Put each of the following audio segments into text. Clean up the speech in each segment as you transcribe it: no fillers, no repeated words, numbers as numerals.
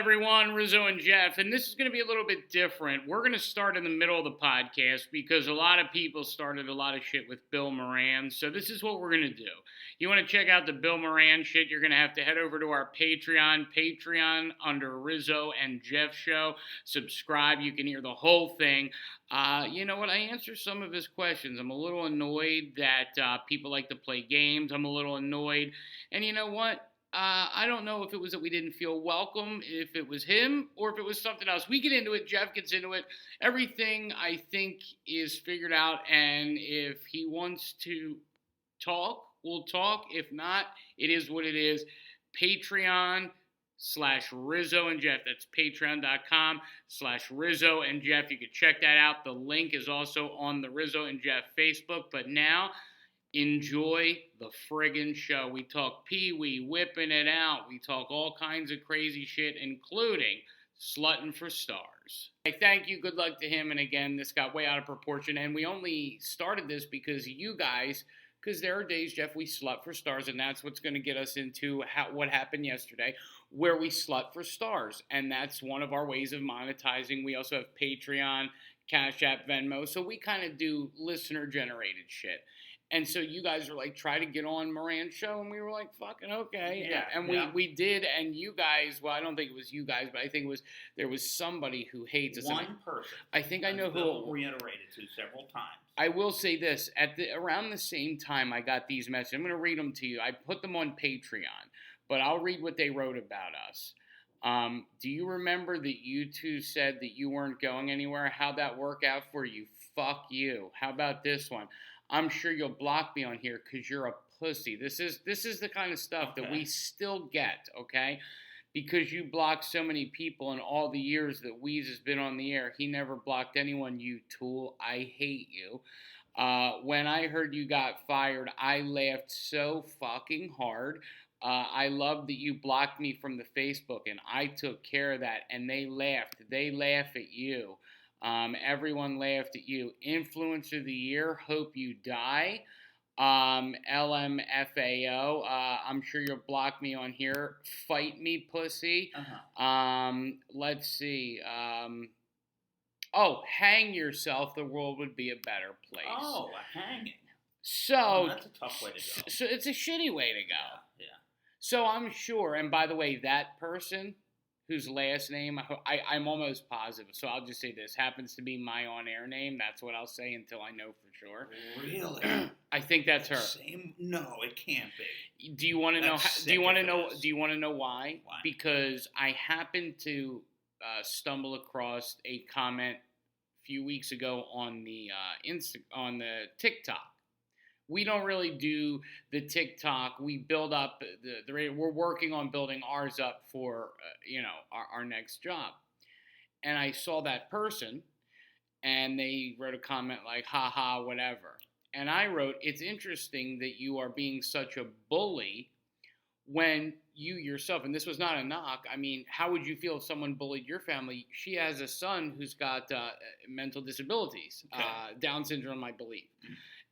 everyone? Rizzo and Jeff, and this is going to be a little bit different. We're going to start in the middle of the podcast because a lot of people started a lot of shit with Bill Moran, so this is what we're going to do. You want to check out the Bill Moran shit, you're going to have to head over to our Patreon under Rizzo and Jeff Show. Subscribe, you can hear the whole thing. You know what, I answer some of his questions. I'm a little annoyed that people like to play games. I'm a little annoyed, and you know what? I don't know if it was that we didn't feel welcome, if it was him, or if it was something else. We get into it. Jeff gets into it. Everything, I think, is figured out. And if he wants to talk, we'll talk. If not, it is what it is. Patreon/Rizzo and Jeff. That's patreon.com/Rizzo and Jeff. You can check that out. The link is also on the Rizzo and Jeff Facebook. But now, enjoy the friggin' show. We talk Pee-wee, whipping it out. We talk all kinds of crazy shit, including slutting for stars. I thank you. Good luck to him. And again, this got way out of proportion. And we only started this because you guys, because there are days, Jeff, we slut for stars. And that's what's going to get us into what happened yesterday, where we slut for stars. And that's one of our ways of monetizing. We also have Patreon, Cash App, Venmo. So we kind of do listener-generated shit. And so you guys were like, try to get on Moran's show, and we were like, fucking okay. Yeah, and we did, and you guys, well, I don't think it was you guys, but I think there was somebody who hates us. One person. I think I know who reiterated to several times. I will say this, around the same time I got these messages, I'm going to read them to you. I put them on Patreon, but I'll read what they wrote about us. Do you remember that you two said that you weren't going anywhere? How'd that work out for you? Fuck you. How about this one? I'm sure you'll block me on here because you're a pussy. This is the kind of stuff that we still get, okay? Because you blocked so many people in all the years that Weeze has been on the air. He never blocked anyone, you tool. I hate you. When I heard you got fired, I laughed so fucking hard. I love that you blocked me from the Facebook, and I took care of that, and they laughed. They laugh at you. Everyone laughed at you. Influencer of the year, hope you die. LMFAO, I'm sure you'll block me on here. Fight me, pussy. Let's see. Hang yourself. The world would be a better place. Oh, a hanging. So that's a tough way to go. So it's a shitty way to go. Yeah. So I'm sure, and by the way, that person whose last name, I'm almost positive, so I'll just say this, happens to be my on-air name. That's what I'll say until I know for sure. Really? I think that's her. Same? No, it can't be. Do you want to know? Do you want to know? Do you want to know why? Why? Because I happened to stumble across a comment a few weeks ago on the on the TikTok. We don't really do the TikTok. We build up the rate. We're working on building ours up for, our next job. And I saw that person, and they wrote a comment like, haha, whatever. And I wrote, it's interesting that you are being such a bully when you yourself, and this was not a knock, I mean, how would you feel if someone bullied your family? She has a son who's got mental disabilities, Down syndrome, I believe.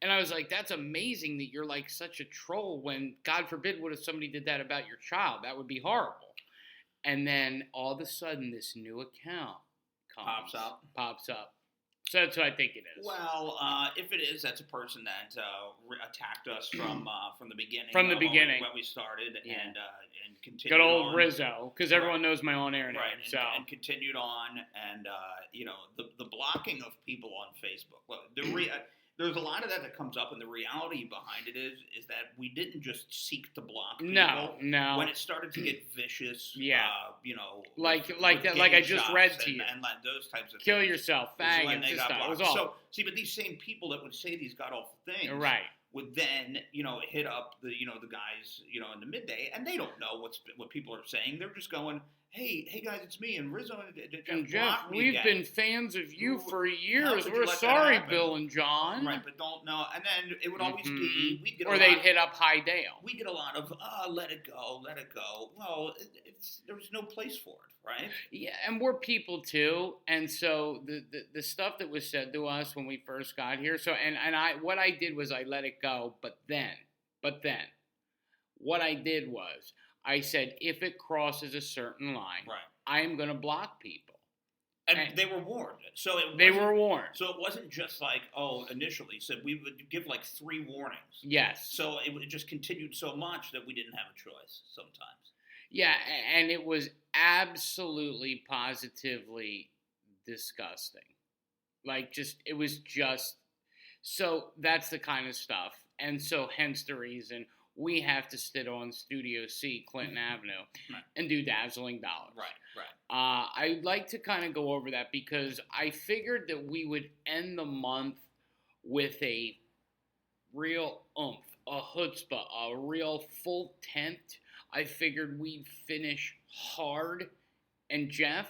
And I was like, that's amazing that you're like such a troll when, God forbid, what if somebody did that about your child? That would be horrible. And then all of a sudden, this new account pops up. So that's what I think it is. Well, if it is, that's a person that attacked us from the beginning. From the beginning. When we started and continued Good old on. Rizzo, because everyone knows my on-air name. Right, and so. continued on, and, the blocking of people on Facebook. Well, there's a lot of that comes up, and the reality behind it is that we didn't just seek to block people. No. When it started to get vicious, like I just read to you, and those types of kill things, yourself, bang, and they got blocked. blocked. So see, but these same people that would say these god awful things, right, would then hit up the guys in the midday, and they don't know what people are saying. They're just going, Hey guys, it's me and Rizzo and Jeff. We've been fans of you for years. We're let sorry, Bill and John. Right, but don't know. And then it would always be we'd get they'd hit up High Dale. We get a lot of let it go. Well, there's no place for it, right? Yeah, and we're people too, and so the stuff that was said to us when we first got here. So and what I did was I let it go, but then what I did was I said, if it crosses a certain line, Right. I am going to block people. And they were warned. They were warned. So it wasn't just like, initially said we would give like 3 warnings. Yes. So it just continued so much that we didn't have a choice sometimes. Yeah, and it was absolutely, positively disgusting. Like, it was just, so that's the kind of stuff. And so hence the reason we have to sit on Studio C, Clinton Avenue, and do Dazzling Dollars. Right. I'd like to kind of go over that because I figured that we would end the month with a real oomph, a chutzpah, a real full tent. I figured we'd finish hard. And Jeff,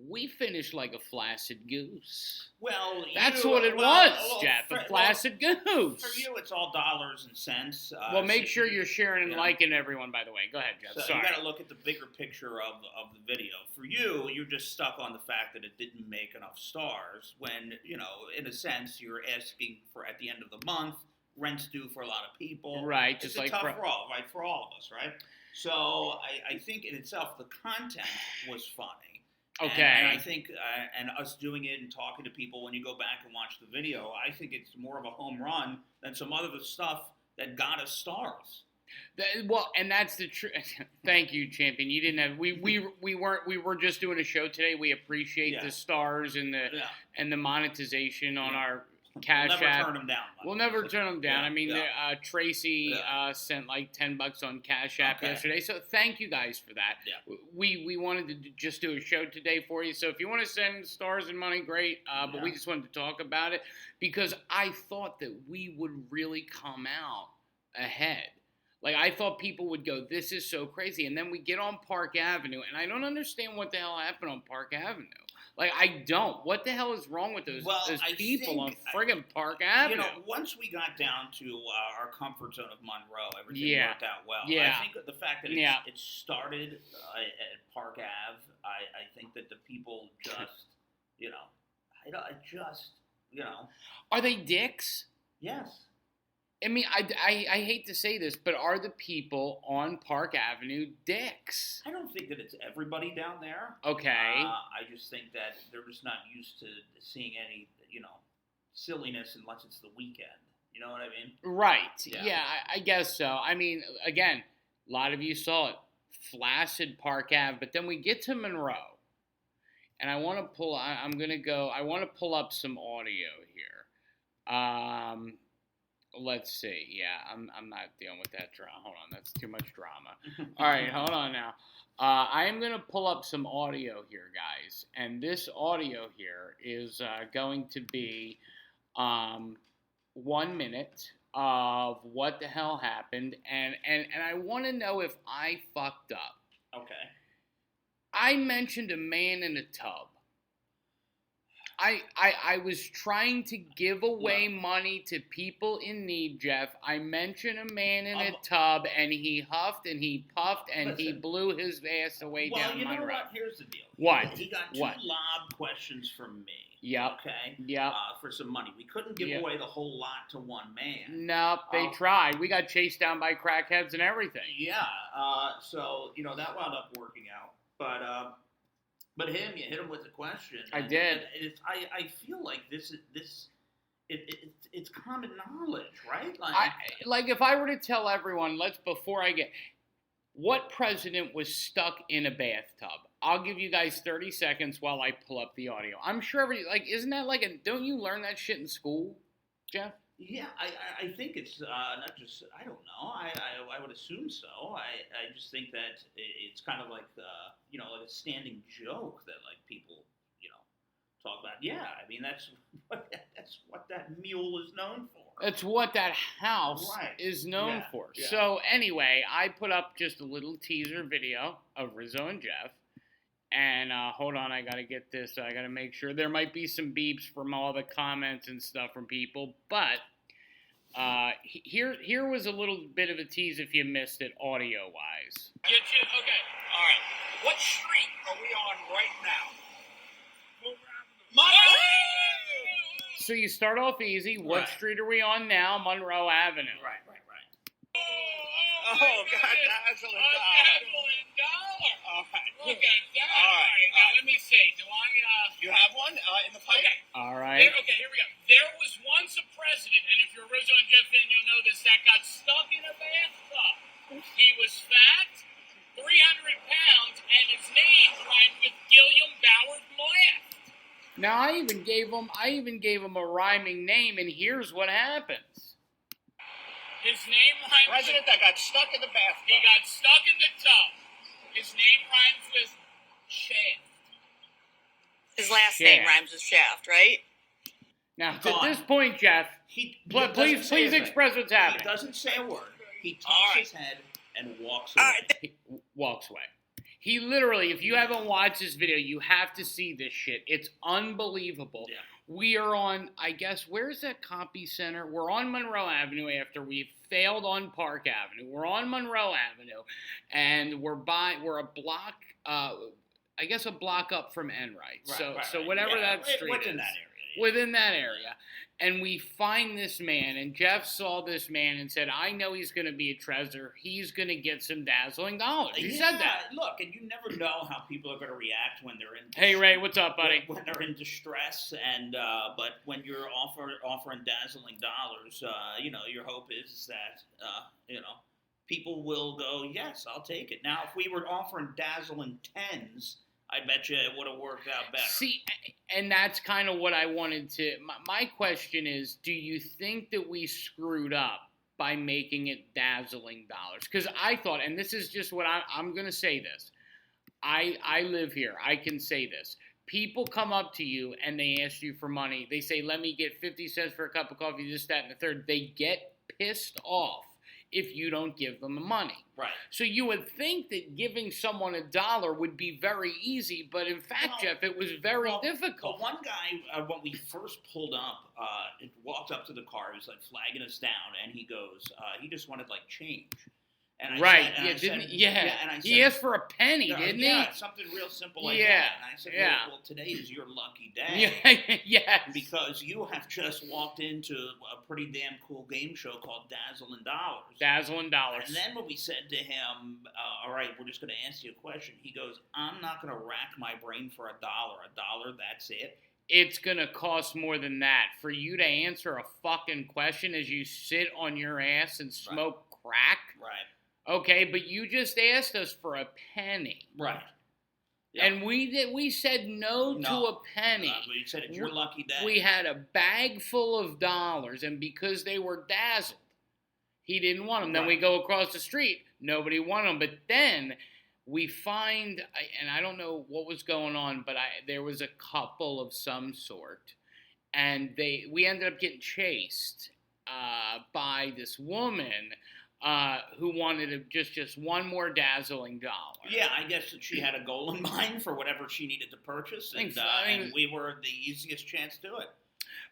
we finished like a flaccid goose. Well, that's what it was, Jeff, a flaccid goose. For you, it's all dollars and cents. Well, make sure you're sharing and liking everyone, by the way. Go ahead, Jeff. So you got to look at the bigger picture of the video. For you, you're just stuck on the fact that it didn't make enough stars when, in a sense, you're asking for, at the end of the month, rent's due for a lot of people. Right. It's tough for all of us, right? So I think in itself, the content was funny. Okay. And I think, and us doing it and talking to people when you go back and watch the video, I think it's more of a home run than some other stuff that got us stars. Well, and that's the truth. Thank you, champion. You didn't have we were just doing a show today. We appreciate the stars and the monetization on our Cash App. We'll never turn them down. We'll never turn them down. I mean, Tracy sent like $10 on Cash App yesterday, so thank you guys for that. Yeah. We wanted to just do a show today for you, so if you want to send stars and money, great. But we just wanted to talk about it because I thought that we would really come out ahead. Like, I thought people would go, this is so crazy. And then we get on Park Avenue, and I don't understand what the hell happened on Park Avenue. Like, I don't. What the hell is wrong with those people on friggin' Park Avenue? Once we got down to our comfort zone of Monroe, everything worked out well. Yeah. I think the fact that it started at Park Ave, I think that the people just, Are they dicks? Yes. I mean, I hate to say this, but are the people on Park Avenue dicks? I don't think that it's everybody down there. Okay. I just think that they're just not used to seeing any, silliness unless it's the weekend. You know what I mean? Right. Yeah, I guess so. I mean, again, a lot of you saw it. Flaccid Park Ave, but then we get to Monroe. And I want to pull up some audio here. Let's see. Yeah, I'm not dealing with that drama. Hold on, that's too much drama. All right, hold on now. I am going to pull up some audio here, guys. And this audio here is going to be 1 minute of what the hell happened. And I want to know if I fucked up. Okay. I mentioned a man in a tub. I was trying to give away money to people in need, Jeff. I mentioned a man in a tub, and he huffed and he puffed and he blew his ass away down my road. Well, you know what? Here's the deal. What? He got 2 lob questions from me. Yep. Okay? Yep. For some money. We couldn't give away the whole lot to one man. Nope, they tried. We got chased down by crackheads and everything. Yeah. So, that wound up working out. But you hit him with a question. I did. And I feel like it's common knowledge, right? Like if I were to tell everyone, what president was stuck in a bathtub? I'll give you guys 30 seconds while I pull up the audio. I'm sure isn't that don't you learn that shit in school, Jeff? Yeah, I think it's not just, I don't know, I would assume so. I just think that it's kind of like, like a standing joke that, people, talk about. Yeah, I mean, that's what that mule is known for. That's what that house is known for. Yeah. So, anyway, I put up just a little teaser video of Rizzo and Jeff. And hold on, I got to get this. I got to make sure. There might be some beeps from all the comments and stuff from people. But here was a little bit of a tease if you missed it audio-wise. Okay, all right. What street are we on right now? Monroe! So you start off easy. What street are we on now? Monroe Avenue. Right. Oh, God, dazzling dollar. All right. Look at that. All right. Now, let me see. Do I, You have one in the pipe? Okay. All right. Here we go. There was once a president, and if you're a Rizzo and Jeff fan, you'll know this, that got stuck in a bathtub. He was fat, 300 pounds, and his name rhymed with Gilliam Ballard Laughed. Now I even gave him a rhyming name, and here's what happens. His name rhymes President that got stuck in the bathtub. He got stuck in the tub. His name rhymes with Shaft. His last name rhymes with Shaft, right? Now, to this point, Jeff, please express what's happening. He doesn't say a word. He tilts his head and walks away. He walks away. He literally, if you haven't watched this video, you have to see this shit. It's unbelievable. Yeah. We are on, I guess, where's that copy center? We're on Monroe Avenue after we failed on Park Avenue. We're on Monroe Avenue, and we're a block, I guess a block up from Enright. So whatever that street within is. that area. Within that area. And we find this man, and Jeff saw this man and said, I know he's going to be a treasure. He's going to get some dazzling dollars. He said that. Look, and you never know how people are going to react when they're in Hey, Ray, what's up, buddy? When they're in distress, and but when you're offering dazzling dollars, your hope is that, people will go, yes, I'll take it. Now, if we were offering dazzling tens, I bet you it would have worked out better. See, and that's kind of what I wanted to... My question is, do you think that we screwed up by making it dazzling dollars? Because I thought, and this is just what I'm going to say this. I live here. I can say this. People come up to you and they ask you for money. They say, let me get 50 cents for a cup of coffee, this, that, and the third. They get pissed off if you don't give them the money. Right. So you would think that giving someone $1 would be very easy, but in fact, Jeff, it was very difficult. Well, one guy, when we first pulled up, walked up to the car, he was like flagging us down, and he goes, he just wanted like change. And I said, he asked for a penny, didn't he? Yeah, something real simple like that. And I said, well, today is your lucky day. Yes. Because you have just walked into a pretty damn cool game show called Dazzling Dollars. Dazzling Dollars. And then when we said to him, all right, we're just going to ask you a question, he goes, I'm not going to rack my brain for $1. $1, that's it. It's going to cost more than that. For you to answer a fucking question as you sit on your ass and smoke crack. Right. Okay, but you just asked us for a penny. Right. Yep. And we said no to a penny. We said it's your lucky day. We had a bag full of dollars, and because they were dazzled, he didn't want them. Then we go across the street, nobody wanted them. But then we find, and I don't know what was going on, but there was a couple of some sort, and we ended up getting chased by this woman who wanted just one more dazzling dollar. Yeah, I guess that she had a goal in mind for whatever she needed to purchase, and we were the easiest chance to do it.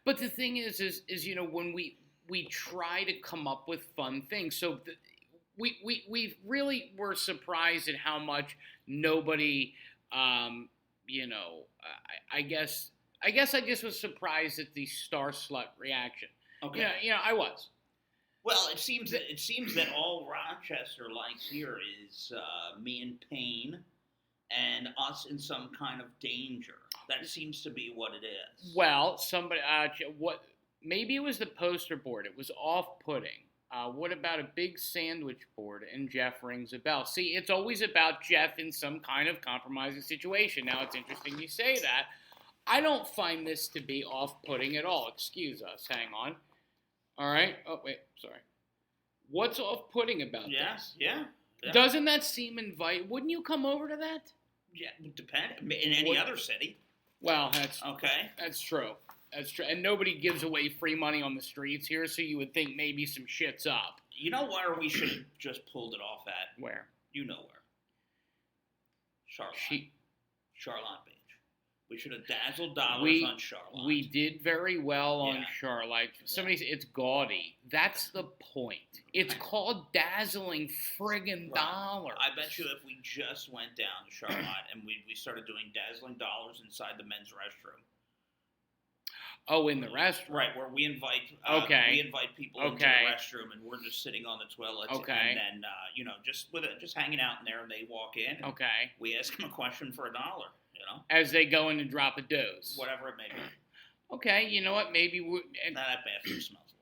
But the thing is when we try to come up with fun things, so we really were surprised at how much nobody, I guess I just was surprised at the star slut reaction. Okay. I was. Well, it seems that all Rochester likes here is me in pain and us in some kind of danger. That seems to be what it is. Well, maybe it was the poster board. It was off-putting. What about a big sandwich board and Jeff rings a bell? See, it's always about Jeff in some kind of compromising situation. Now, it's interesting you say that. I don't find this to be off-putting at all. Excuse us. Hang on. All right. Oh, wait. Sorry. What's off-putting about this? Yeah. Doesn't that seem wouldn't you come over to that? Yeah, it depends. In any other city. Well, that's... Okay. That's true. That's true. And nobody gives away free money on the streets here, so you would think maybe some shit's up. You know where we should have just pulled it off at? Where? You know where. Charlotte. Charlotte Beach. We should have dazzled dollars on Charlotte. We did very well on Charlotte. Somebody said it's gaudy. That's the point. It's called dazzling friggin' dollars. I bet you if we just went down to Charlotte and we started doing dazzling dollars inside the men's restroom. Oh, in the restroom. Right, where we invite people into the restroom, and we're just sitting on the toilet, and then just hanging out in there, and they walk in. And we ask them a question for $1. As they go in to drop a dose, whatever it may be. Okay, you know what? Maybe that bathroom smells.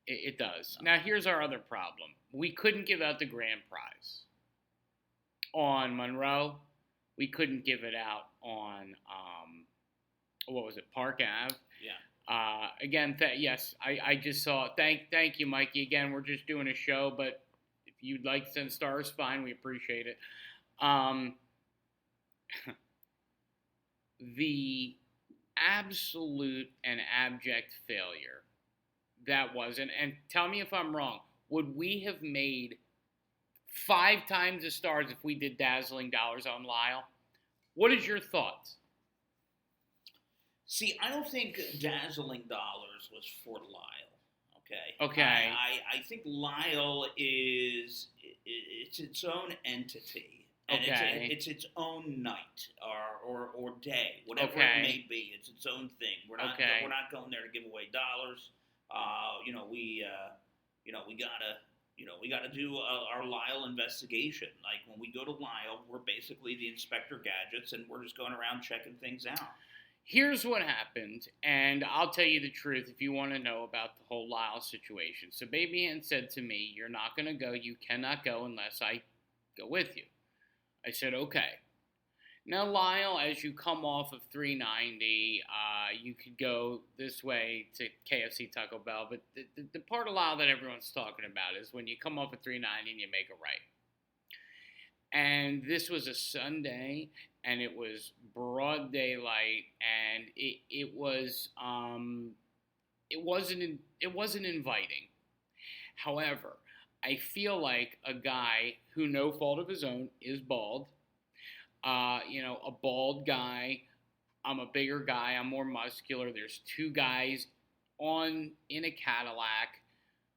It does. No. Now here's our other problem. We couldn't give out the grand prize on Monroe. We couldn't give it out on Park Ave. Yeah. Again, yes, I just saw. Thank you, Mikey. Again, we're just doing a show, but if you'd like to send stars, fine. We appreciate it. The absolute and abject failure that was, and tell me if I'm wrong. Would we have made 5 times the stars if we did Dazzling Dollars on Lyle? What is your thoughts? See, I don't think Dazzling Dollars was for Lyle. Okay. I think Lyle it's its own entity, and it's its own night or day, whatever it may be. It's its own thing. We're not going there to give away dollars. We gotta do our Lyle investigation. Like when we go to Lyle, we're basically the Inspector Gadgets, and we're just going around checking things out. Here's what happened, and I'll tell you the truth if you want to know about the whole Lyle situation. So Baby Ann said to me, "You're not going to go. You cannot go unless I go with you." I said, "Okay." Now, Lyle, as you come off of 390, you could go this way to KFC Taco Bell, but the part of Lyle that everyone's talking about is when you come off of 390 and you make a right. And this was a Sunday, and it was broad daylight, and it wasn't inviting. However, I feel like a guy who, no fault of his own, is bald. A bald guy. I'm a bigger guy. I'm more muscular. There's 2 guys in a Cadillac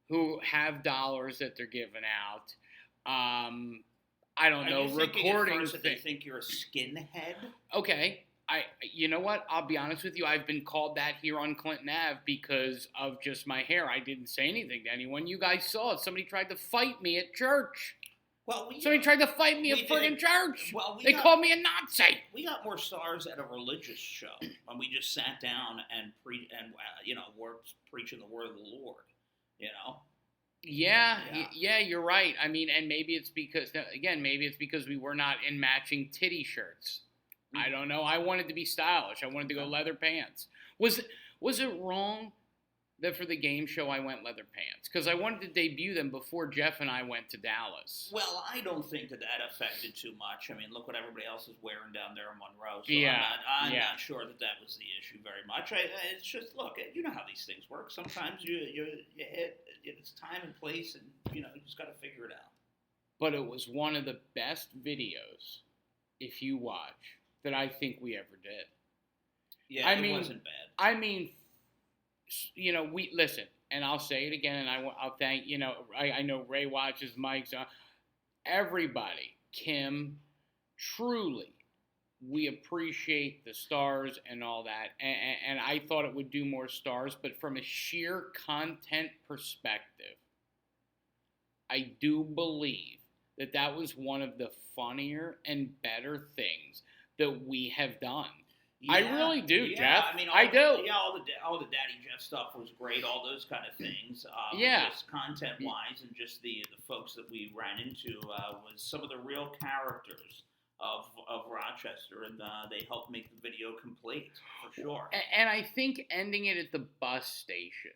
who have dollars that they're giving out. I don't know. Recording. They think you're a skinhead. Okay. You know what? I'll be honest with you. I've been called that here on Clinton Ave because of just my hair. I didn't say anything to anyone. You guys saw it. Somebody tried to fight me at church. Somebody tried to fight me at friggin' church. They called me a Nazi. We got more stars at a religious show when we just sat down and we're preaching the word of the Lord. Yeah, you're right. I mean, and maybe it's because we were not in matching titty shirts. I don't know. I wanted to be stylish. I wanted to go leather pants. Was it wrong that for the game show I went leather pants? Because I wanted to debut them before Jeff and I went to Dallas. Well, I don't think that affected too much. I mean, look what everybody else is wearing down there in Monroe. So I'm not sure that was the issue very much. It's just, look, you know how these things work. Sometimes you hit, it's time and place, and you just got to figure it out. But it was one of the best videos, if you watch, that I think we ever did. Yeah, it wasn't bad. I mean, we listen, and I'll say it again, and I'll thank, I know Ray watches, Mike's, everybody, Kim, truly, we appreciate the stars and all that, and I thought it would do more stars, but from a sheer content perspective, I do believe that was one of the funnier and better things that we have done. Yeah, I really do, Jeff. I mean, I do. Yeah, all the Daddy Jeff stuff was great. All those kind of things. Just content-wise, and just the folks that we ran into was some of the real characters of Rochester, and they helped make the video complete for sure. And I think ending it at the bus station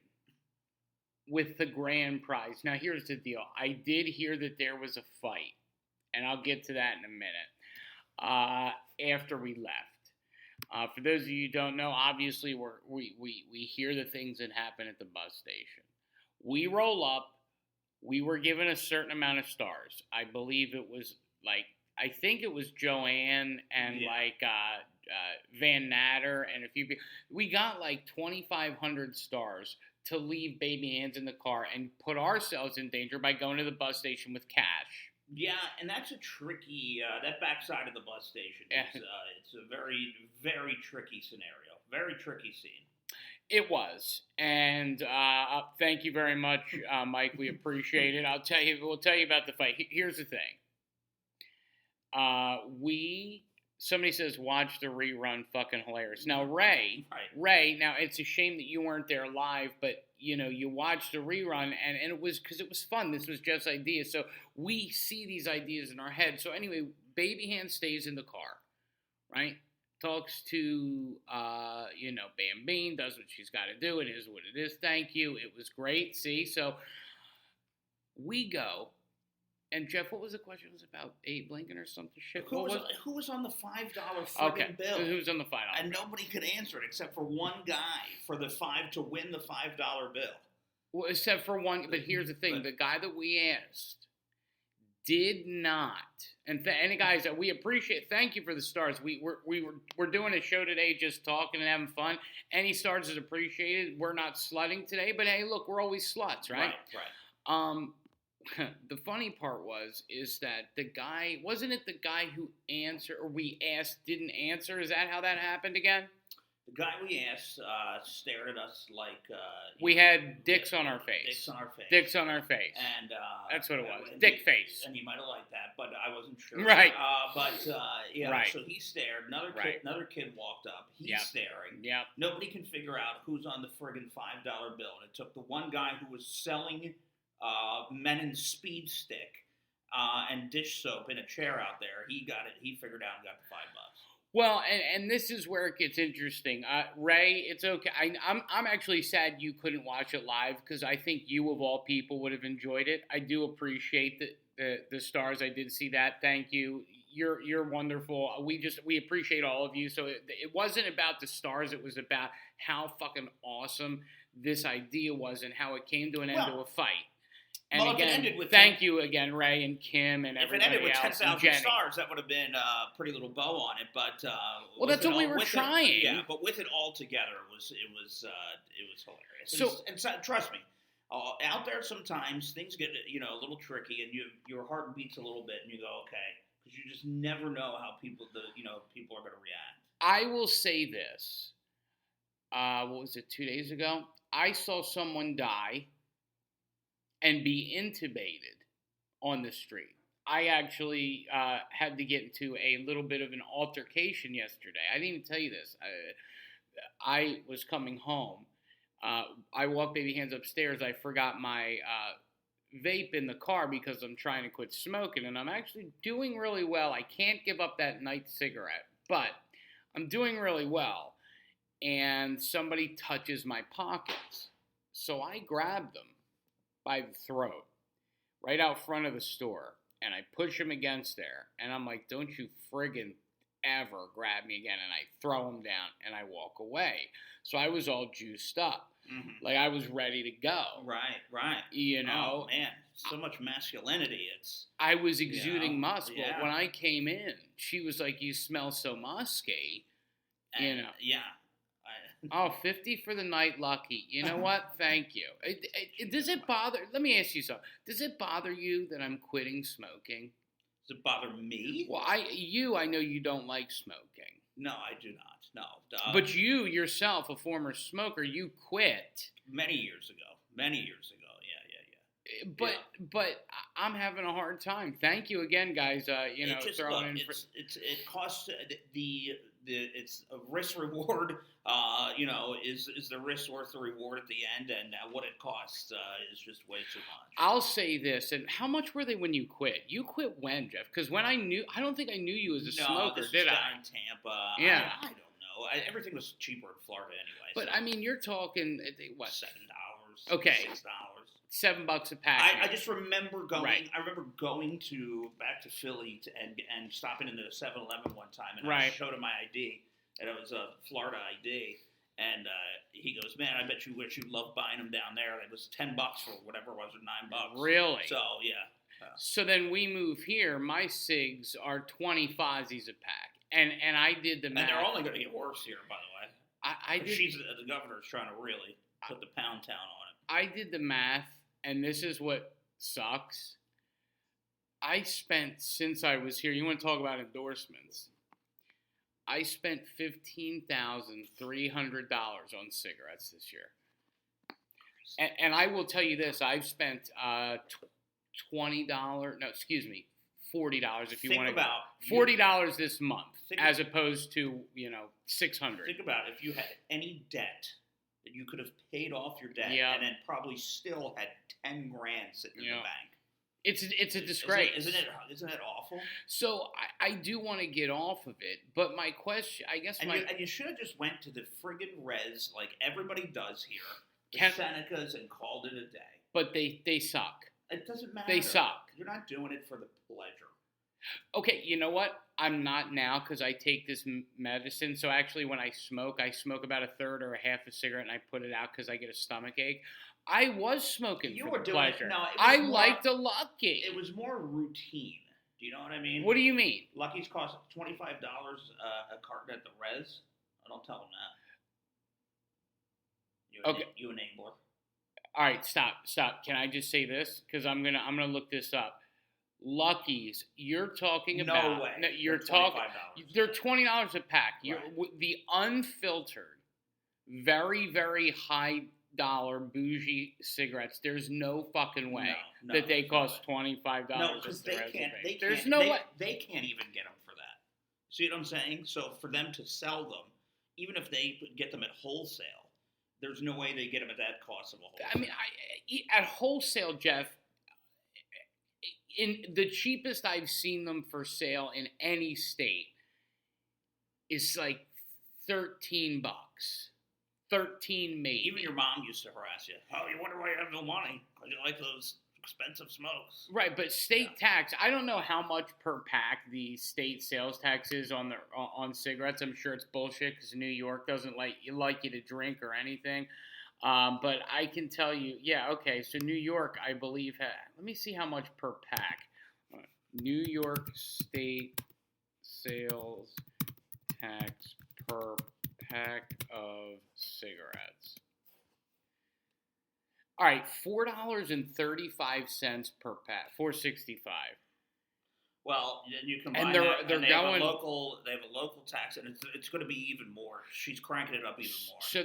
with the grand prize. Now, here's the deal. I did hear that there was a fight, and I'll get to that in a minute. After we left. For those of you who don't know, obviously we hear the things that happen at the bus station. We roll up. We were given a certain amount of stars. I believe it was I think it was Joanne and Van Natter and a few people. We got 2,500 stars to leave Baby Ann's in the car and put ourselves in danger by going to the bus station with cash. Yeah, and that's a tricky, that backside of the bus station, it's a very, very tricky scenario. Very tricky scene. It was, and thank you very much, Mike. We appreciate it. We'll tell you about the fight. Here's the thing. Somebody says watch the rerun, fucking hilarious. Now Ray, now it's a shame that you weren't there live, but you watched the rerun and it was because it was fun. This was just ideas, so we see these ideas in our head. So anyway, Baby Hand stays in the car, right? Talks to Bam Bean, does what she's got to do. It is what it is. Thank you. It was great. See, so we go. And Jeff, what was the question? It was about Abe Lincoln or something shit. Who was on the $5 friggin' bill? Who was on the $5 and bill? Nobody could answer it except for one guy to win the $5 bill. Well, except for one. But here's the thing: the guy that we asked did not. And any guys that we appreciate. Thank you for the stars. We're doing a show today, just talking and having fun. Any stars is appreciated. We're not slutting today, but hey, look, we're always sluts, right? Right. The funny part is that the guy, wasn't it the guy who answered, or we asked didn't answer? Is that how that happened again? The guy we asked stared at us like... we had dicks on our face. Dicks on our face. Dicks on our face. And... that's what it was. Dick face. And he might have liked that, but I wasn't sure. Right. Right. So he stared. Another kid walked up. He's staring. Yeah. Nobody can figure out who's on the friggin' $5 bill. And it took the one guy who was selling... Menon Speed Stick and dish soap in a chair out there. He got it. He figured out and got the $5. Well, and this is where it gets interesting. Ray, it's okay. I'm actually sad you couldn't watch it live because I think you of all people would have enjoyed it. I do appreciate the stars. I did see that. Thank you. You're wonderful. We appreciate all of you. So it wasn't about the stars. It was about how fucking awesome this idea was and how it came to an end to a fight. And again, thank you again, Ray and Kim and everybody else. If it ended with 10,000 stars, that would have been a pretty little bow on it. But that's what we were trying. But with it all together, it was hilarious. So trust me, out there sometimes things get a little tricky, and your heart beats a little bit, and you go okay, because you just never know how people are going to react. I will say this. What was it? 2 days ago, I saw someone die and be intubated on the street. I actually had to get into a little bit of an altercation yesterday. I didn't even tell you this. I was coming home. I walked Baby Hands upstairs. I forgot my vape in the car because I'm trying to quit smoking, and I'm actually doing really well. I can't give up that night cigarette, but I'm doing really well. And somebody touches my pockets. So I grab them by the throat, right out front of the store, and I push him against there, and I'm like, don't you friggin' ever grab me again, and I throw him down, and I walk away. So I was all juiced up. Mm-hmm. Like, I was ready to go. Right. Oh, man, so much masculinity. I was exuding musk, but when I came in, she was like, you smell so musky, Yeah. Oh, 50 for the night, lucky. You know what? Thank you. Does it bother? Let me ask you something. Does it bother you that I'm quitting smoking? Does it bother me? Well, I know you don't like smoking. No, I do not. No. But you yourself, a former smoker, you quit many years ago. Yeah. But I'm having a hard time. Thank you again, guys. Throwing in. It costs it's a risk reward. Is the risk worth the reward at the end? And what it costs is just way too much. I'll say this. And how much were they when you quit? You quit when, Jeff? Because when I don't think I knew you as a smoker, did I? Down in Tampa. Yeah. I don't know. Everything was cheaper in Florida anyway. But so. I mean, you're talking what? $7. Okay. $6. $7 a pack. I just remember going. Right. I remember going back to Philly and stopping into the 7-Eleven one time, and right. I showed him my ID, and it was a Florida ID, and he goes, "Man, I bet you wish you loved buying them down there. It was $10 for whatever it was, or $9." Really? So yeah. So then we move here. My cigs are 20 Fozzies a pack, and I did the math. And they're only going to get worse here, by the way. The governor's trying to really put the pound town on it. I did the math, and this is what sucks. I spent, since I was here, you want to talk about endorsements, I spent $15,300 on cigarettes this year. And I will tell you this, I've spent $40 if you want to go. $40 this month as opposed to, $600. Think about if you had any debt that you could have paid off your debt Yep. and then probably still had 10 grand sitting in the bank. It's a disgrace. Isn't it awful? So I do want to get off of it, but my question, I guess, and you should have just went to the friggin' res like everybody does here, the Senecas, and called it a day. But they suck. It doesn't matter. They suck. You're not doing it for the pleasure. Okay, you know what? I'm not now because I take this medicine. So actually, when I smoke about a third or a half a cigarette, and I put it out because I get a stomach ache. I was smoking for the pleasure. I liked a Lucky. It was more routine. Do you know what I mean? What do you mean? Lucky's cost $25 a carton at the res. I don't tell them that. You enabler. All right, stop. Can I just say this? Because I'm gonna look this up. Lucky's, you're talking about. No way. No, you're they're talking. $25. They're $20 a pack. Right. The unfiltered, very, very high dollar bougie cigarettes. There's no fucking way that they cost $25. No, because they can't. They There's can't, no they, way. They can't even get them for that. See what I'm saying? So for them to sell them, even if they get them at wholesale, there's no way they get them at that cost of a wholesale. I mean, at wholesale, Jeff. In the cheapest I've seen them for sale in any state is like $13. 13 maybe. Even your mom used to harass you. Oh, you wonder why you have no money? Because you like those expensive smokes. Right, but state tax, I don't know how much per pack the state sales tax is on cigarettes. I'm sure it's bullshit because New York doesn't like you to drink or anything. But I can tell you, so New York, I believe, let me see how much per pack. New York state sales tax per pack of cigarettes. All right, $4.35 per pack, $4.65. Well, then you combine and they going. Have a local tax, and it's going to be even more. She's cranking it up even more. So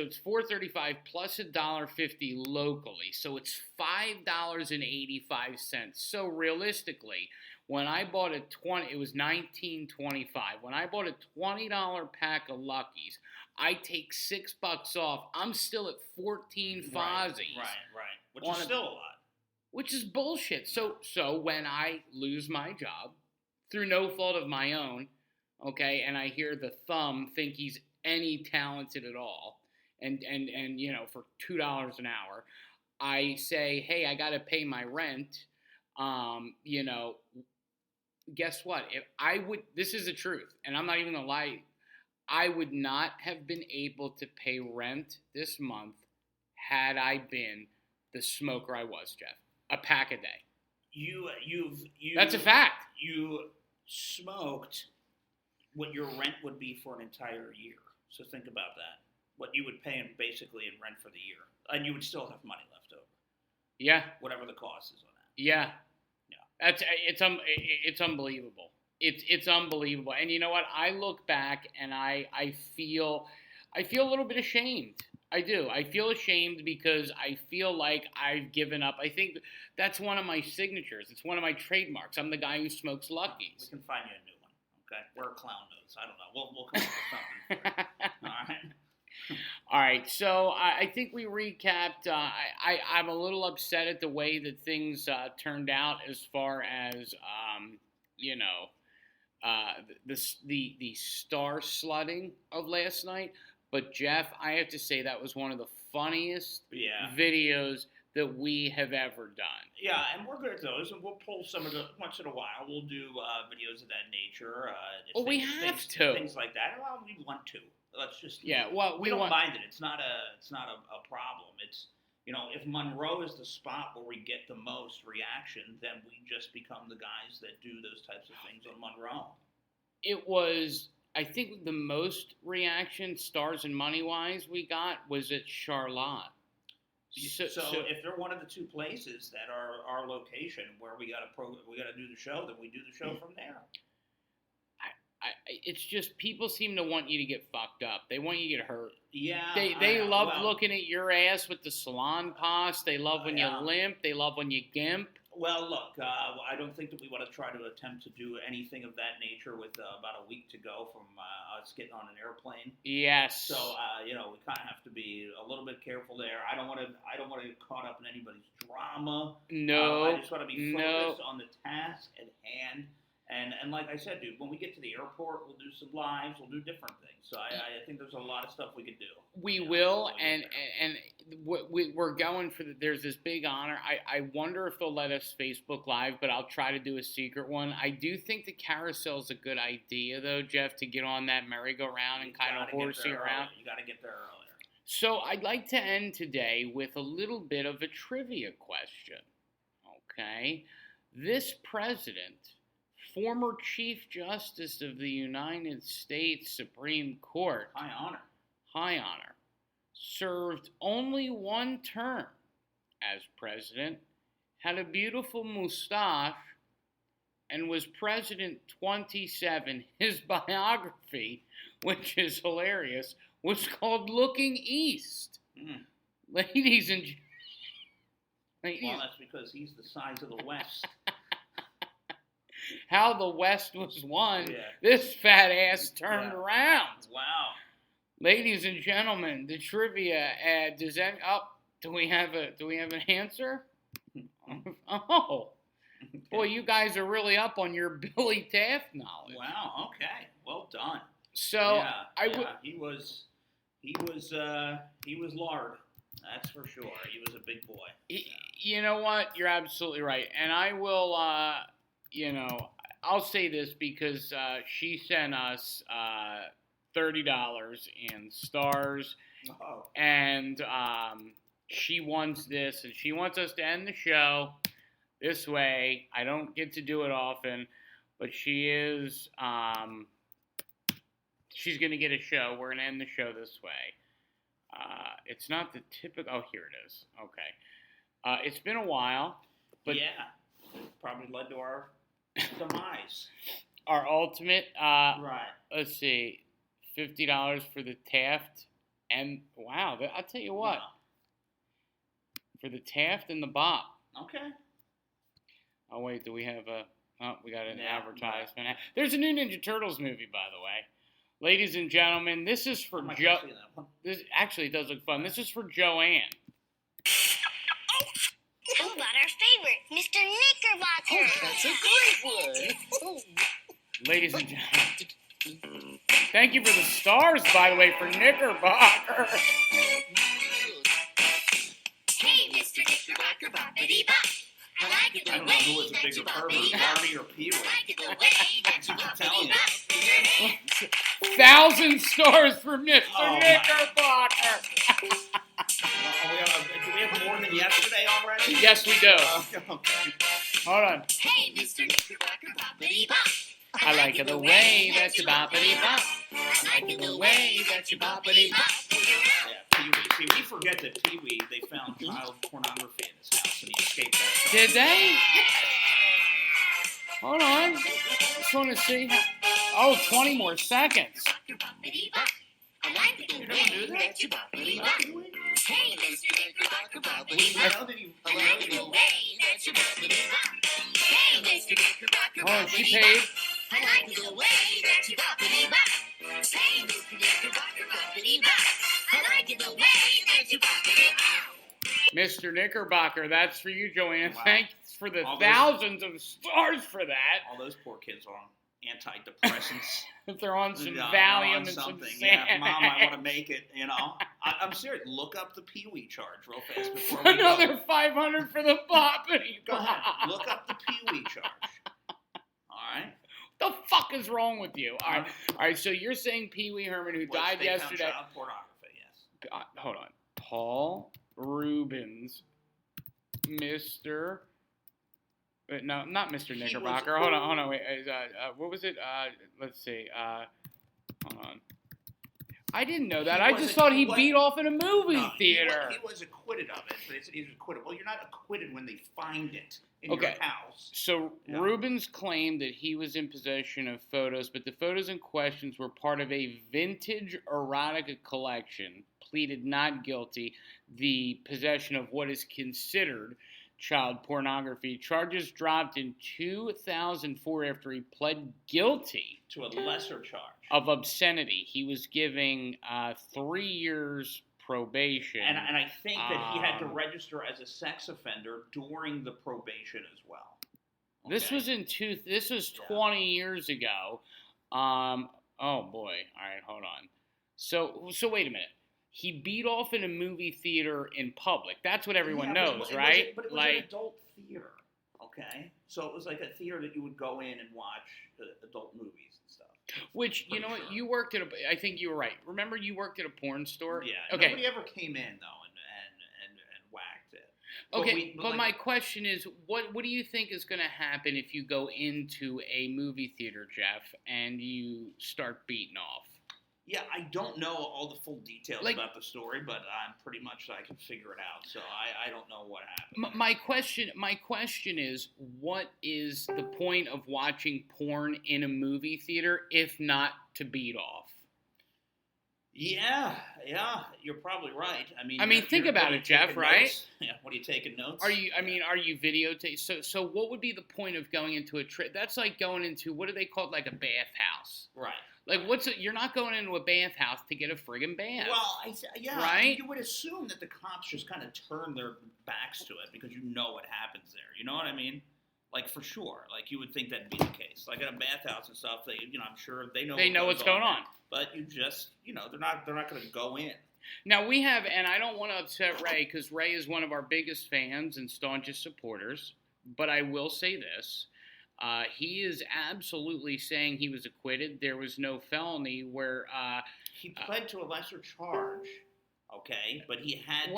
it's $4.35 plus $1.50 locally. So it's $5.85. So realistically, when I bought it was $19.25. When I bought a $20 pack of Luckies, I take $6 off. I'm still at 14 Fozzies. Right. Which is still a lot. Which is bullshit. So when I lose my job, through no fault of my own, okay, and I hear the thumb think he's any talented at all, and for $2 an hour, I say, hey, I got to pay my rent. Guess what? This is the truth, and I'm not even gonna lie, I would not have been able to pay rent this month had I been the smoker I was, Jeff. A pack a day. That's a fact. You smoked what your rent would be for an entire year. So think about that. What you would pay basically in rent for the year, and you would still have money left over. Yeah. Whatever the cost is on that. Yeah. It's unbelievable. It's unbelievable. And you know what? I look back and I feel a little bit ashamed. I do. I feel ashamed because I feel like I've given up. I think that's one of my signatures. It's one of my trademarks. I'm the guy who smokes Luckies. We can find you a new one. Okay, wear a clown nose. I don't know. We'll come up with something for you. All right. All right. So I think we recapped. I'm a little upset at the way that things turned out as far as the star slutting of last night. But, Jeff, I have to say that was one of the funniest videos that we have ever done. Yeah, and we're good at those, and we'll pull some of the, once in a while, we'll do videos of that nature. We have to. Things like that. Well, we want to. Let's just. Yeah, well, we don't mind it. It's not a problem. It's, if Monroe is the spot where we get the most reaction, then we just become the guys that do those types of things on Monroe. It was... I think the most reaction, stars and money-wise, we got was at Charlotte. So if they're one of the two places that are our location where we got to do the show, then we do the show from there. it's just people seem to want you to get fucked up. They want you to get hurt. Yeah. They love looking at your ass with the salon pass. They love when you limp. They love when you gimp. Well, look, I don't think that we want to try to attempt to do anything of that nature with about a week to go from us getting on an airplane. Yes. So we kind of have to be a little bit careful there. I don't want to get caught up in anybody's drama. No. I just want to be focused on the task at hand. And like I said, dude, when we get to the airport, we'll do some lives, we'll do different things. So I think there's a lot of stuff we could do. We will, and we're going for there's this big honor. I wonder if they'll let us Facebook Live, but I'll try to do a secret one. I do think the carousel is a good idea, though, Jeff, to get on that merry-go-round and kind of horsey around. You got to get there earlier. So I'd like to end today with a little bit of a trivia question. Okay? This president, former Chief Justice of the United States Supreme Court, high honor, served only one term as president, had a beautiful mustache, and was president 27. His biography, which is hilarious, was called Looking East. Ladies and gentlemen. Well, that's because he's the size of the West. How the West was won, this fat ass turned around. Wow. Ladies and gentlemen, the trivia. Do we have an answer? Oh, boy, you guys are really up on your Billy Taft knowledge. Wow. Okay. Well done. So he was lard. That's for sure. He was a big boy. You know what? You're absolutely right, and I will. I'll say this because she sent us $30 in stars, and she wants this, and she wants us to end the show this way. I don't get to do it often, but she is. She's going to get a show. We're going to end the show this way. It's not the typical. Oh, here it is. Okay. It's been a while, but probably led to our demise. Our ultimate, right. Let's see, $50 for the Taft, and wow, I'll tell you what, for the Taft and the Bop. Okay. Oh wait, do we have we got an advertisement. Right. There's a new Ninja Turtles movie, by the way. Ladies and gentlemen, this is for Joe. This actually does look fun. This is for Joanne. How about our favorite, Mr. Knickerbocker? Oh, that's a great one. Ladies and gentlemen, thank you for the stars, by the way, for Knickerbocker. Hey, Mr. Knickerbocker, boppity bop. I like it the I don't know way who was a that bigger you pervert, boppity bop. Barney or Pee-wee. I like it the way that you boppity bop with your hand. 1,000 stars for Mr. Oh, Knickerbocker. Do we have more than yesterday already? Yes, we do. Okay. Hold on. Hey, Mr. Knickerbocker, boppity bop. I like it the way that you boppity bop. I like it the way that you boppity bop with your hand. Yeah, Pee-wee. See, we forget that Pee-wee, they found child pornography in his house and he escaped that. Did they? Hold on. Just want to see how... Oh, 20 more seconds. Boppity bop. I like it the way that you boppity bop. Hey, Mr. Knickerbocker, boppity bop. I like it the way that you boppity bop. Hey, Mr. Knickerbocker, Oh, she boppity paid. bop. I like it the way that you boppity bop. Hey, Mr. Knickerbocker, boppity bop. I like it the way that you boppity bop. Mr. Knickerbocker, that's for you, Joanne. Wow. Thanks for the All those- thousands of stars for that. All those poor kids are on antidepressants. If they're on some Yeah, Valium on and some something. Xanax. Yeah, Mom, I want to make it, I'm serious. Look up the Pee-wee charge real fast before we Another go. 500 for the boppity Go ahead. bop. Look up the Pee-wee charge. All right? The fuck is wrong with you? All right. So you're saying Pee Wee Herman, who died They found yesterday. child pornography, yes. Hold on. Paul Rubens, Mr. No, not Mr. He Knickerbocker. was- Hold on. Wait. What was it? Let's see. Hold on. I didn't know that. He I wasn't- just thought he what- beat off in a movie No, theater. He was acquitted of it, but they said he was acquitted. Well, you're not acquitted when they find it in Okay. your house. So Yeah. Rubens claimed that he was in possession of photos, but the photos in questions were part of a vintage erotica collection. Pleaded not guilty. The possession of what is considered child pornography. Charges dropped in 2004 after he pled guilty To a lesser charge. of obscenity. He was giving 3 years probation. And I think that he had to Um, register as a sex offender during the probation as well. This Okay? was This was Yeah. 20 years ago. Oh boy. All right, hold on. So wait a minute. He beat off in a movie theater in public. That's what everyone Yeah, knows, but right? But it was like, an adult theater, okay? So it was like a theater that you would go in and watch adult movies and stuff. which you pretty know what? sure. You worked at I think you were right. Remember, you worked at a porn store. Yeah. Okay. Nobody ever came in though and whacked it. Okay, But but like- my question is, what do you think is going to happen if you go into a movie theater, Jeff, and you start beating off? Yeah, I don't know all the full details Like- about the story, but I'm pretty much I can figure it out. So I don't know what happened. My question is, what is the point of watching porn in a movie theater if not to beat off? Yeah, you're probably right. I mean, think about what are it, you Jeff, taking right? notes? Yeah, what are you taking notes? Are you videotape? So what would be the point of going into a trip? That's like going into, what do they call it, like a bathhouse? Right. Like, you're not going into a bathhouse to get a friggin' bath. Well, Right? You would assume that the cops just kind of turn their backs to it because you know what happens there. You know what I mean? Like, for sure. Like, you would think that'd be the case. Like, at a bathhouse and stuff, I'm sure they know. They know what's going on. But you just, they're not going to go in. Now we have, and I don't want to upset Ray because Ray is one of our biggest fans and staunchest supporters, but I will say this. He is absolutely saying he was acquitted. There was no felony where He pled to a lesser charge, okay, but he had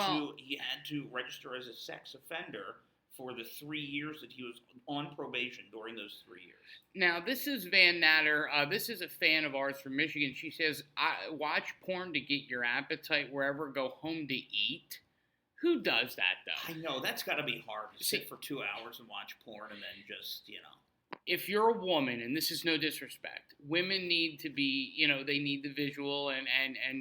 to register as a sex offender for the 3 years that he was on probation during those 3 years. Now, this is Van Natter. This is a fan of ours from Michigan. She says, watch porn to get your appetite wherever, go home to eat. Who does that, though? I know, that's got to be hard to sit for 2 hours and watch porn and then just, If you're a woman, and this is no disrespect, women need to be, they need the visual and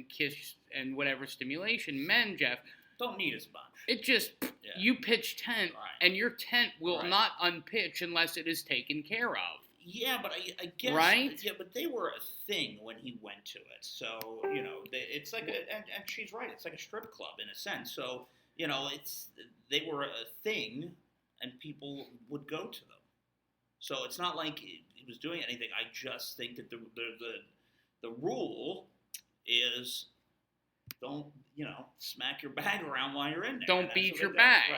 kiss and whatever stimulation. Men, Jeff, don't need as much. it just, you pitch tent, Right. and your tent will Right. not unpitch unless it is taken care of. Yeah, but I guess, Right? Yeah, but they were a thing when he went to it. So, it's like and she's right. It's like a strip club in a sense. So, they were a thing, and people would go to them. So it's not like he was doing anything. I just think that the rule is don't smack your bag around while you're in there. Don't That's beat what your they do. bag.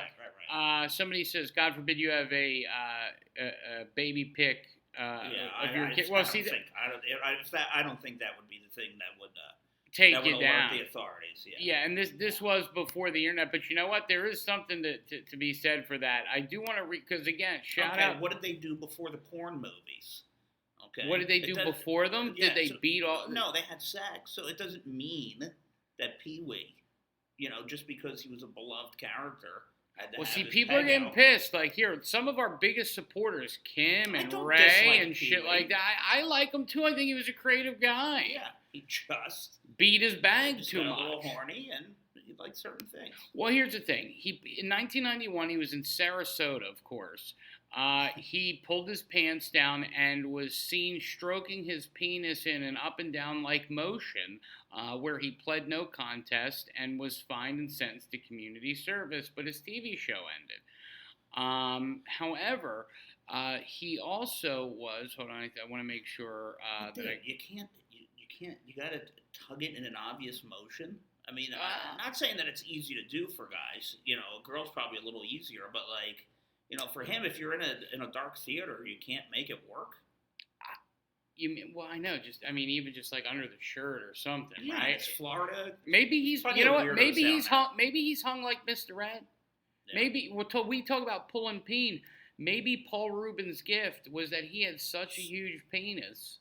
Right. Somebody says, God forbid you have a baby pic of your kid. Well, see, I don't think that would be the thing that would take that you would down. alert the authorities. Yeah. Yeah, and this was before the internet, but you know what? There is something to be said for that. I do want to because again, shout out. What did they do before the porn movies? Okay. What did they do before them? Did they beat all? No, they had sex. So it doesn't mean that Pee-wee, just because he was a beloved character. Well, see, people are getting pissed. Like here, some of our biggest supporters, Kim and don't Ray dislike and shit Pee-wee. like that. I like him too. I think he was a creative guy. Yeah, he just Beat his bag too got much. a little horny and he liked certain things. Well, here's the thing. In 1991, he was in Sarasota, of course. He pulled his pants down and was seen stroking his penis in an up and down like motion, where he pled no contest and was fined and sentenced to community service, but his TV show ended. However, he also was. Hold on, I want to make sure you gotta tug it in an obvious motion. I mean, I'm not saying that it's easy to do for guys. A girl's probably a little easier, but for him, if you're in a dark theater, you can't make it work. Well, I know. Even just like under the shirt or something, Yeah, right? it's Florida. Maybe he's. Probably You know a what? weirdo Maybe he's sound hung. Maybe he's hung like Mr. Ed. Yeah. Maybe we talk about pulling peen. Maybe Paul Rubens' gift was that he had such a huge penis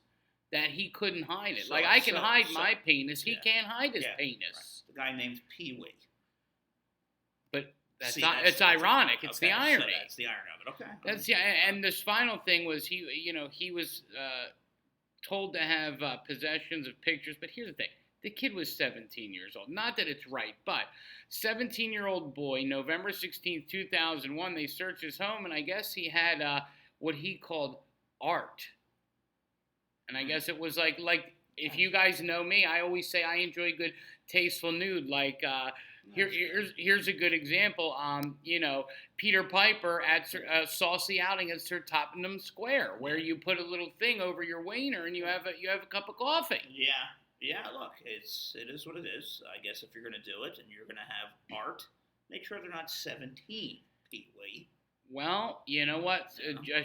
that he couldn't hide it. So- Like, I can so- hide so- my penis. He yeah. can't hide his Yeah, penis. Right. The guy named Pee Wee. But it's That's ironic. It's okay, the irony. So that's the irony of it. Okay. That's and this final thing was he was told to have possessions of pictures. But here's the thing: the kid was 17 years old. Not that it's right, but 17-year-old boy, November 16th, 2001. They searched his home, and I guess he had what he called art. And I guess it was like if you guys know me, I always say I enjoy good tasteful nude. Like here's a good example. Peter Piper at Saucy Outing at Sir Tottenham Square, where you put a little thing over your wiener and you have a cup of coffee. Yeah. Look, it is what it is. I guess if you're gonna do it and you're gonna have art, make sure they're not 17, Pee Wee. Well, you know what?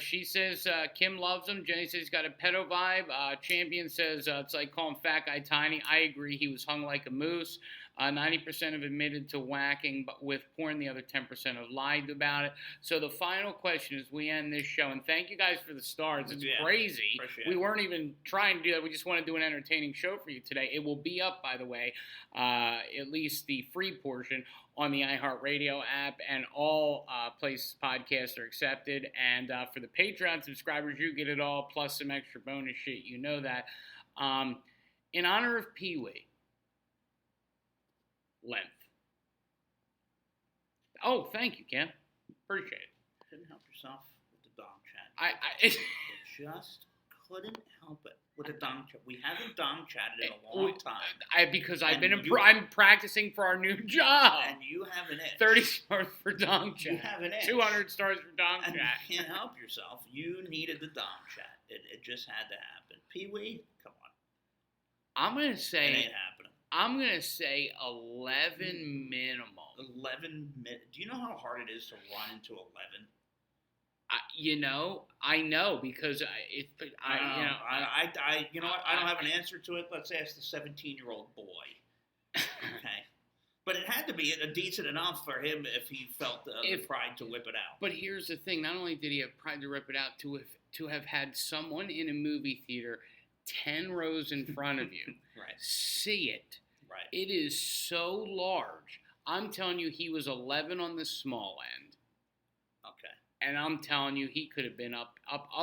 She says Kim loves him. Jenny says he's got a pedo vibe. Champion says it's like calling fat guy tiny. I agree. He was hung like a moose. 90% have admitted to whacking with porn. The other 10% have lied about it. So the final question is we end this show. And thank you guys for the stars. It's crazy. Appreciate We it. weren't even trying to do that. We just want to do an entertaining show for you today. It will be up, by the way, at least the free portion on the iHeartRadio app, and all places podcasts are accepted. And for the Patreon subscribers, you get it all, plus some extra bonus shit. You know that. In honor of Pee Wee, length. Oh, thank you, Ken. Appreciate it. Couldn't help yourself with the dong chat. You just couldn't help it with the dong chat. We haven't dong chatted in a long time. Because I'm practicing for our new job. And you have an itch. 30 stars for dong chat. You have an itch. 200 stars for dong And chat. you can't help yourself. You needed the dong chat. It just had to happen. Pee Wee, come on. I'm gonna say It ain't happening. I'm gonna say 11 minimum. 11 minutes. Do you know how hard it is to run into 11? I know because You know what? I don't have an answer to it. Let's ask the 17-year-old boy. Okay. But it had to be a decent enough for him if he felt the pride to whip it out. But here's the thing: not only did he have pride to rip it out, to have had someone in a movie theater 10 rows in front of you Right. see it. Right. It is so large. I'm telling you, he was 11 on the small end. Okay. And I'm telling you, he could have been up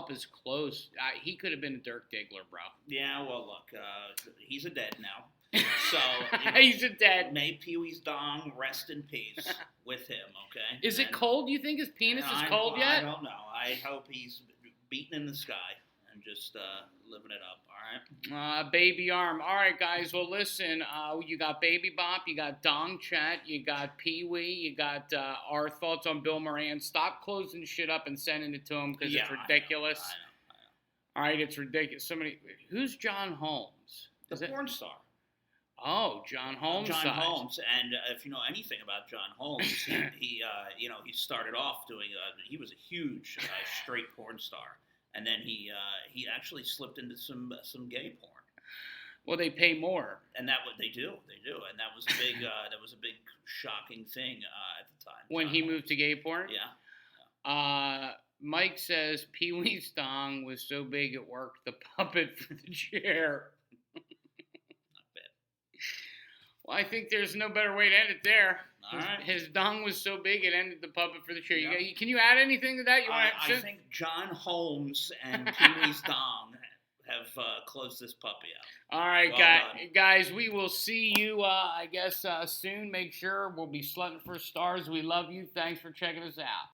as close. He could have been a Dirk Diggler, bro. Yeah, well, look, he's a dead now. So he's a dead. May Pee Wee's dong rest in peace with him, okay? Is it cold? You think his penis is cold yet? I don't know. I hope he's beaten in the sky and just living it up, all right? Baby arm. All right, guys. Well, listen. You got Baby Bop. You got Dong Chat. You got Pee Wee. You got our thoughts on Bill Moran. Stop closing shit up and sending it to him because it's ridiculous. I know. All right, it's ridiculous. Who's John Holmes? The porn star. Oh, John Holmes. John Holmes, and if you know anything about John Holmes, he started off doing. He was a huge straight porn star, and then he actually slipped into some gay porn. Well, they pay more, and that what they do, and that was a big shocking thing at the time. When he moved to gay porn. Yeah. Mike says Pee Wee's dong was so big it worked the puppet for the chair. Well, I think there's no better way to end it there. All right. His dong was so big it ended the puppet for the chair. Yeah. Can you add anything to that? I think John Holmes and Pee Wee's dong have closed this puppy out. All right, Well guys, we will see you, I guess, soon. Make sure we'll be slutting for stars. We love you. Thanks for checking us out.